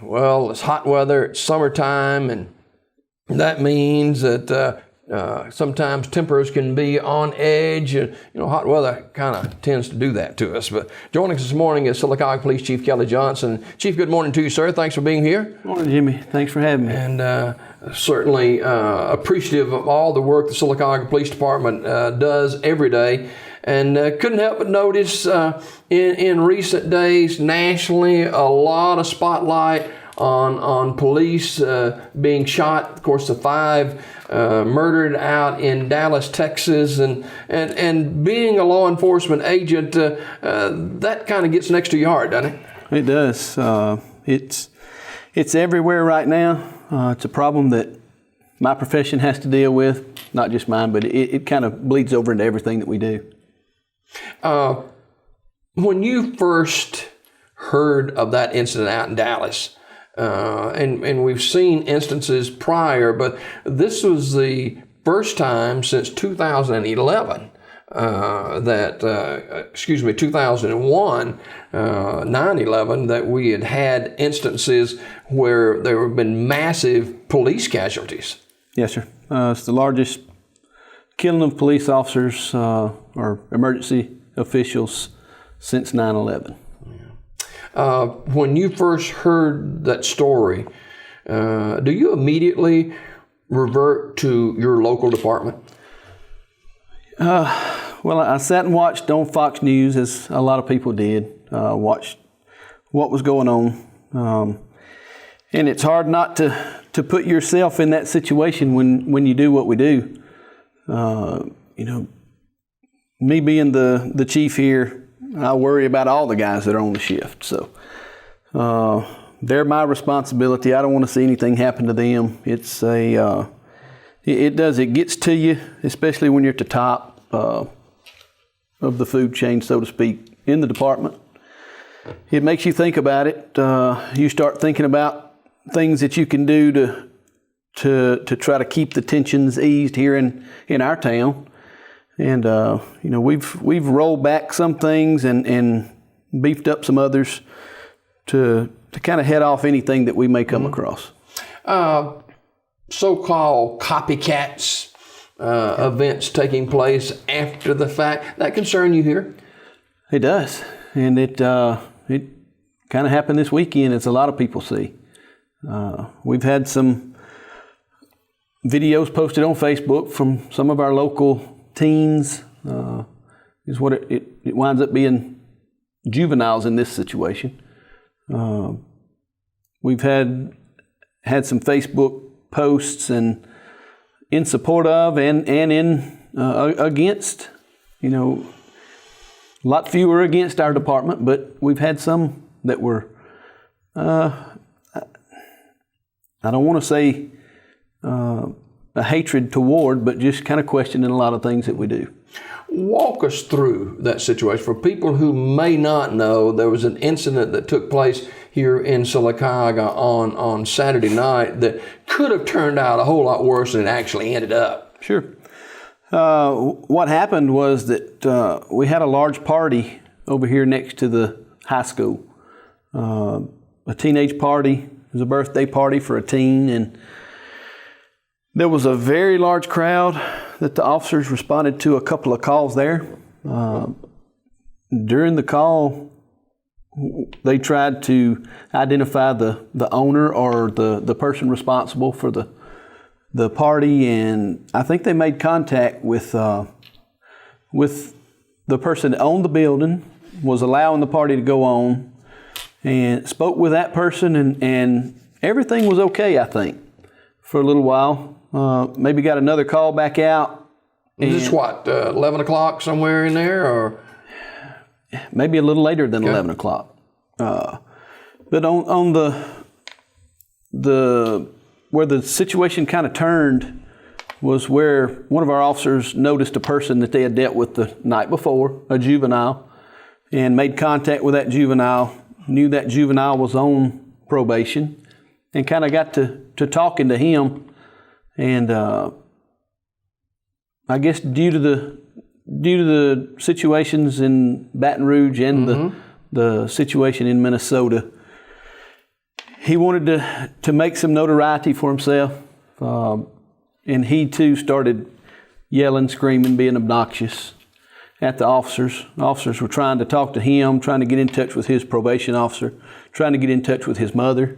Well, it's hot weather, it's summertime, and that means that sometimes tempers can be on edge. And, hot weather kind of tends to do that to us. But joining us this morning is Sylacauga Police Chief Kelley Johnson. Chief, good morning to you, sir. Thanks for being here. Morning, Jimmy. Thanks for having me. And certainly appreciative of all the work the Sylacauga Police Department does every day. And couldn't help but notice in recent days, nationally, a lot of spotlight on police being shot. Of course, the 5 murdered out in Dallas, Texas, and being a law enforcement agent, that kind of gets next to your heart, doesn't it? It does. It's everywhere right now. It's a problem that my profession has to deal with, not just mine, but it kind of bleeds over into everything that we do. When you first heard of that incident out in Dallas, and we've seen instances prior, but this was the first time since 2011 2001, 9/11, that we had instances where there have been massive police casualties. Yes, sir. It's the largest killing of police officers or emergency officials since 9/11. When you first heard that story, do you immediately revert to your local department? Well, I sat and watched on Fox News, as a lot of people did, watched what was going on. And it's hard not to put yourself in that situation when you do what we do. Me being the chief here, I worry about all the guys that are on the shift. So they're my responsibility. I don't want to see anything happen to them. It's it gets to you, especially when you're at the top of the food chain, so to speak, in the department. It makes you think about it. You start thinking about things that you can do to try to keep the tensions eased here in our town. And we've rolled back some things and beefed up some others to kind of head off anything that we may come across. So-called copycats, events taking place after the fact, that concern you here? It does, and it kind of happened this weekend, as a lot of people see. We've had some videos posted on Facebook from some of our local teens. Is what it winds up being, juveniles in this situation. We've had some Facebook posts and in support of and in against, a lot fewer against our department, but we've had some that were, I don't want to say a hatred toward, but just kind of questioning a lot of things that we do. Walk us through that situation. For people who may not know, there was an incident that took place here in Sylacauga on Saturday night that could have turned out a whole lot worse than it actually ended up. Sure. What happened was that we had a large party over here next to the high school. A teenage party. It was a birthday party for a teen, and there was a very large crowd that the officers responded to a couple of calls there. During the call, they tried to identify the owner or the person responsible for the party, and I think they made contact with the person that owned the building, was allowing the party to go on, and spoke with that person, and everything was okay, I think, for a little while. Maybe got another call back out. Is this 11 o'clock somewhere in there, or? Maybe a little later than 11 o'clock. But on the where the situation kind of turned was where one of our officers noticed a person that they had dealt with the night before, a juvenile, and made contact with that juvenile, knew that juvenile was on probation, and kind of got to talking to him. And I guess due to the situations in Baton Rouge and the situation in Minnesota, he wanted to make some notoriety for himself, and he too started yelling, screaming, being obnoxious at the officers. Officers were trying to talk to him, trying to get in touch with his probation officer, trying to get in touch with his mother.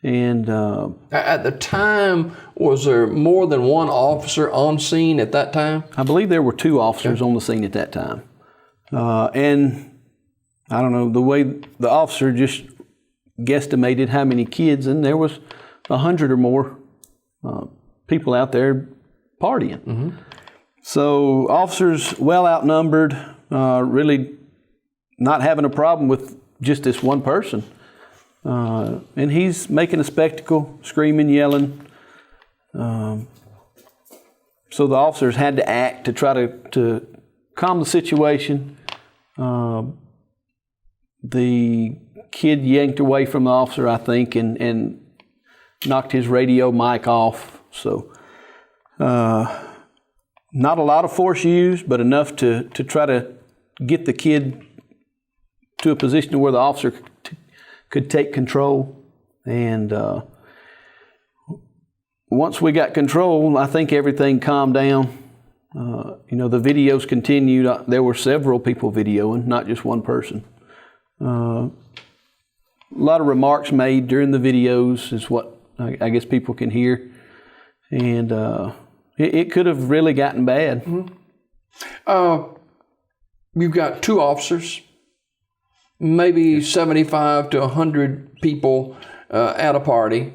And at the time, was there more than one officer on scene at that time? I believe there were 2 officers on the scene at that time. And I don't know, the way the officer just guesstimated how many kids, and there was 100 or more people out there partying. Mm-hmm. So officers, well outnumbered, really not having a problem with just this one person. And he's making a spectacle, screaming, yelling. So the officers had to act to try to calm the situation. The kid yanked away from the officer, I think, and knocked his radio mic off. So not a lot of force used, but enough to try to get the kid to a position where the officer could take control. And once we got control, I think everything calmed down. The videos continued. There were several people videoing, not just one person. A lot of remarks made during the videos is what I guess people can hear. And it could have really gotten bad. Mm-hmm. You've got 2 officers, maybe 75 to 100 people at a party.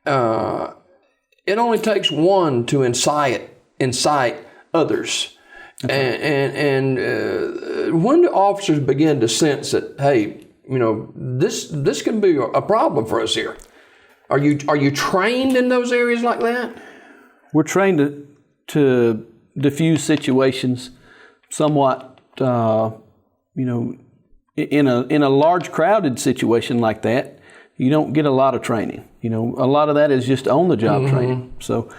It only takes one to incite others. And when do officers begin to sense that, hey, this can be a problem for us here? Are you trained in those areas like that? We're trained to diffuse situations somewhat. In a large crowded situation like that, you don't get a lot of training. A lot of that is just on the job mm-hmm. training. So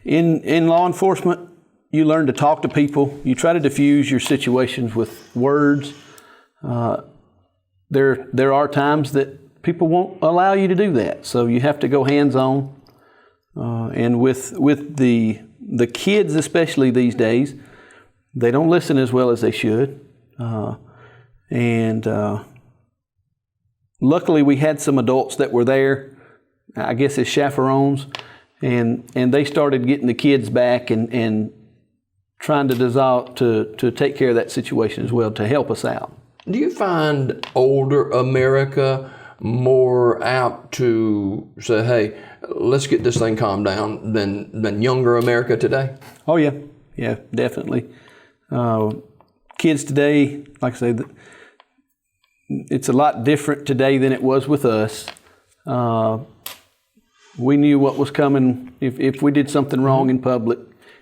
in law enforcement, you learn to talk to people. You try to diffuse your situations with words. There are times that people won't allow you to do that. So you have to go hands-on. And with the kids, especially these days, they don't listen as well as they should. And luckily, we had some adults that were there, I guess as chaperones, and they started getting the kids back and trying to take care of that situation as well, to help us out. Do you find older America more apt to say, hey, let's get this thing calmed down than younger America today? Oh, yeah. Yeah, definitely. Kids today, like I say, it's a lot different today than it was with us. We knew what was coming if we did something wrong in public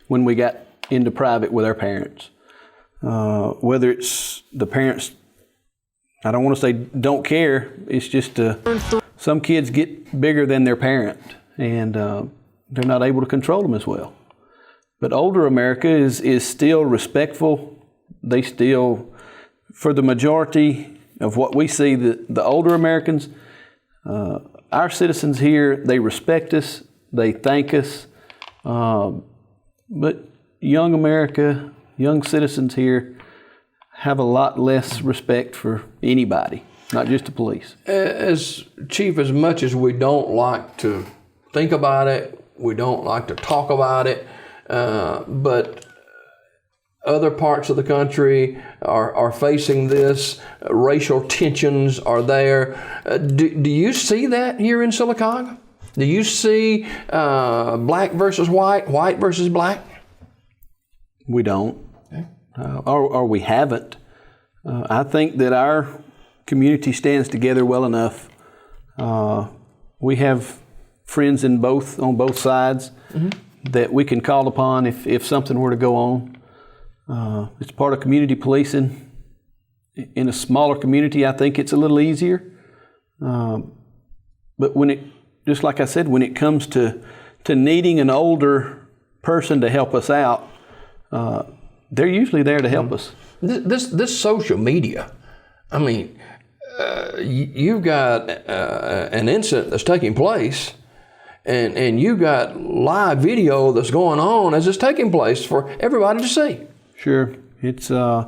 when we got into private with our parents. Whether it's the parents, I don't want to say don't care, it's just some kids get bigger than their parent, and they're not able to control them as well. But older America is still respectful. They still, for the majority of what we see, the older Americans, our citizens here, they respect us, they thank us. But young America, young citizens here have a lot less respect for anybody, not just the police. As Chief, as much as we don't like to think about it, we don't like to talk about it, but other parts of the country are facing this. Racial tensions are there. Do you see that here in Sylacauga? Do you see black versus white, white versus black? We don't. Okay. Or we haven't. I think that our community stands together well enough. We have friends on both sides that we can call upon if something were to go on. It's part of community policing. In a smaller community, I think it's a little easier. But just like I said, when it comes to needing an older person to help us out, they're usually there to help us. This social media, I mean, you've got an incident that's taking place, and you've got live video that's going on as it's taking place for everybody to see. Sure. It's, I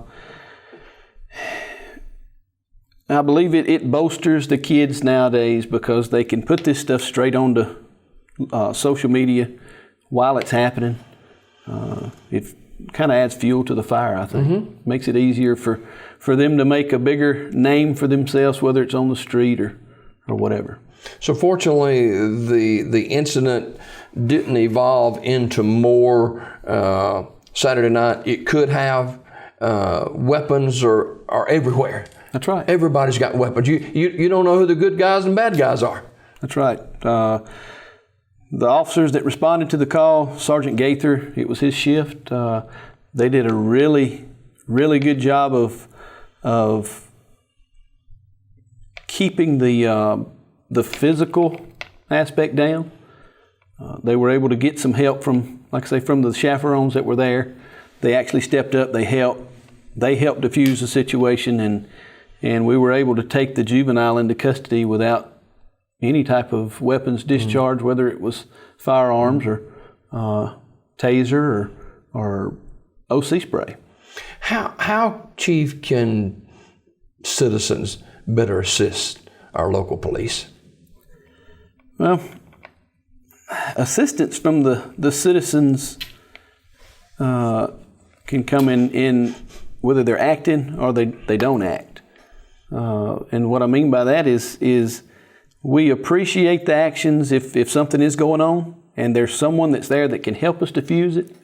believe it bolsters the kids nowadays because they can put this stuff straight onto social media while it's happening. It kind of adds fuel to the fire, I think. Mm-hmm. Makes it easier for them to make a bigger name for themselves, whether it's on the street or whatever. So fortunately, the incident didn't evolve into more Saturday night. It could have. Weapons are everywhere. That's right. Everybody's got weapons. You don't know who the good guys and bad guys are. That's right. The officers that responded to the call, Sergeant Gaither, it was his shift. They did a really, really good job of keeping the physical aspect down. They were able to get some help from, like I say, from the chaperones that were there. They actually stepped up. They helped diffuse the situation, and we were able to take the juvenile into custody without any type of weapons discharge, whether it was firearms or taser or OC spray. How, Chief, can citizens better assist our local police? Well, assistance from the citizens can come in whether they're acting or they don't act. And what I mean by that is we appreciate the actions if something is going on and there's someone that's there that can help us diffuse it.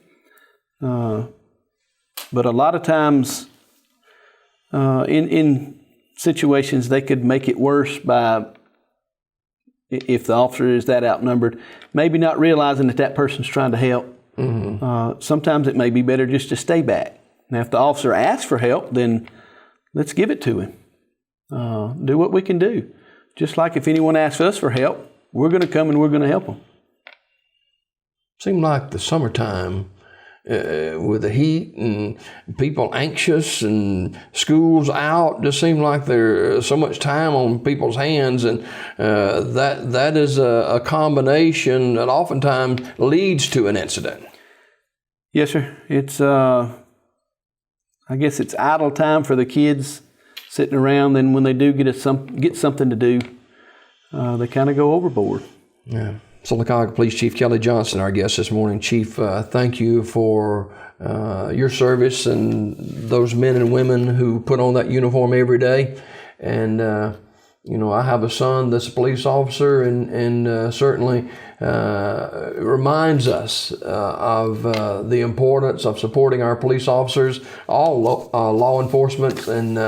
But a lot of times in situations they could make it worse by, if the officer is that outnumbered, maybe not realizing that person's trying to help. Mm-hmm. Sometimes it may be better just to stay back. Now, if the officer asks for help, then let's give it to him. Do what we can do. Just like if anyone asks us for help, we're going to come and we're going to help them. Seems like the summertime, with the heat and people anxious and schools out, just seems like there's so much time on people's hands, and that is a combination that oftentimes leads to an incident. Yes, sir. It's I guess it's idle time for the kids sitting around. Then when they do get something to do, they kind of go overboard. Yeah. Sylacauga Police Chief Kelley Johnson, our guest this morning. Chief, thank you for your service and those men and women who put on that uniform every day. And, I have a son that's a police officer, and certainly reminds us of the importance of supporting our police officers, all law enforcement. And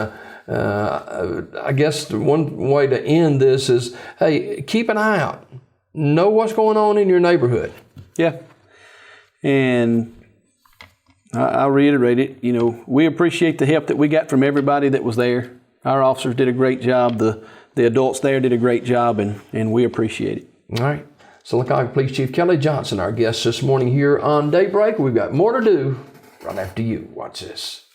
I guess one way to end this is, hey, keep an eye out. Know what's going on in your neighborhood. Yeah. And I'll reiterate it. We appreciate the help that we got from everybody that was there. Our officers did a great job. The adults there did a great job, and we appreciate it. All right. Sylacauga Police Chief Kelley Johnson, our guest this morning here on Daybreak. We've got more to do right after you. Watch this.